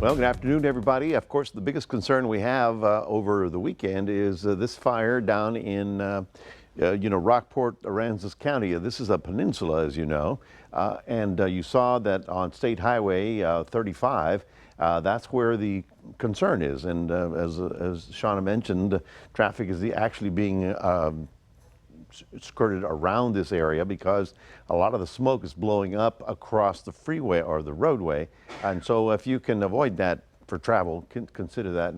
Well, good afternoon, everybody. Of course, the biggest concern we have over the weekend is this fire down in, Rockport, Aransas County. This is a peninsula, as you know, and you saw that on State Highway 35. That's where the concern is, and as Shauna mentioned, traffic is actually being skirted around this area because a lot of the smoke is blowing up across the freeway or the roadway. And so if you can avoid that for travel, consider that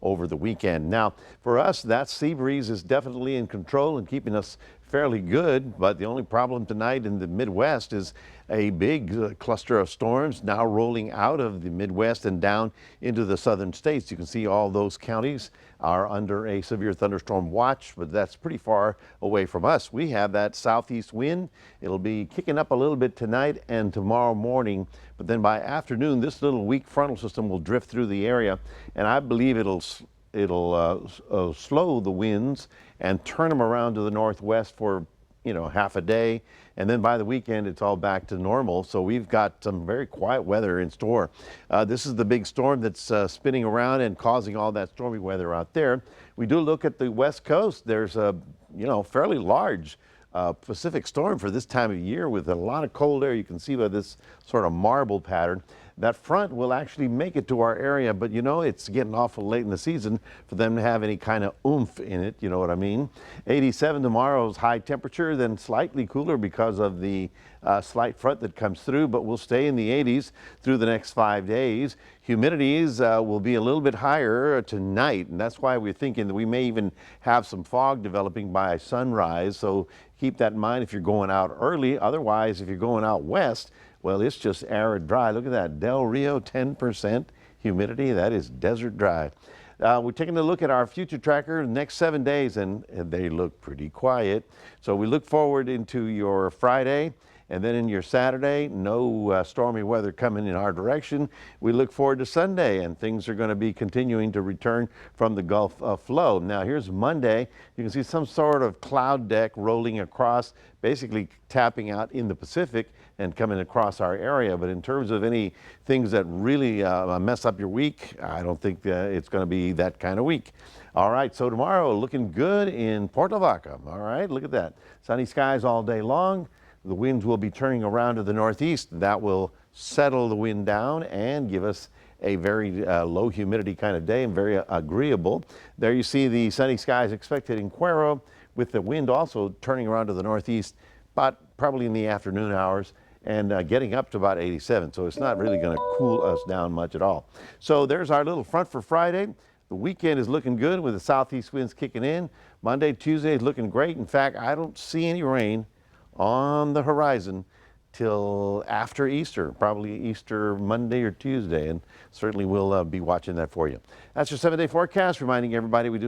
over the weekend. Now, for us, that sea breeze is definitely in control and keeping us fairly good, but the only problem tonight in the Midwest is a big cluster of storms now rolling out of the Midwest and down into the southern states. You can see all those counties are under a severe thunderstorm watch, but that's pretty far away from us. We have that southeast wind. It'll be kicking up a little bit tonight and tomorrow morning, but then by afternoon, this little weak frontal system will drift through the area, and I believe it'll slow the winds and turn them around to the northwest for half a day, and then by the weekend it's all back to normal. So we've got some very quiet weather in store. This is the big storm that's spinning around and causing all that stormy weather out there. We do look at the west coast. There's a fairly large Pacific storm for this time of year with a lot of cold air. You can see by this sort of marble pattern. That front will actually make it to our area, but it's getting awful late in the season for them to have any kind of oomph in it, you know what I mean? 87 tomorrow's high temperature, then slightly cooler because of the slight front that comes through, but we'll stay in the 80s through the next 5 days. Humidities will be a little bit higher tonight, and that's why we're thinking that we may even have some fog developing by sunrise, so keep that in mind if you're going out early. Otherwise, if you're going out west, well, it's just arid dry. Look at that, Del Rio, 10% humidity. That is desert dry. We're taking a look at our future tracker the next 7 days, and they look pretty quiet. So we look forward into your Friday, and then in your Saturday, no stormy weather coming in our direction. We look forward to Sunday, and things are going to be continuing to return from the Gulf flow. Now, here's Monday. You can see some sort of cloud deck rolling across, basically tapping out in the Pacific and coming across our area. But in terms of any things that really mess up your week, I don't think it's going to be that kind of week. All right, so tomorrow looking good in Port Lavaca. All right, look at that. Sunny skies all day long. The winds will be turning around to the northeast. That will settle the wind down and give us a very low humidity kind of day and very agreeable. There you see the sunny skies expected in Cuero, with the wind also turning around to the northeast, but probably in the afternoon hours, and getting up to about 87. So it's not really going to cool us down much at all. So there's our little front for Friday. The weekend is looking good with the southeast winds kicking in. Monday, Tuesday is looking great. In fact, I don't see any rain on the horizon till after Easter, probably Easter Monday or Tuesday, and certainly we'll be watching that for you. That's your 7-day forecast, reminding everybody we do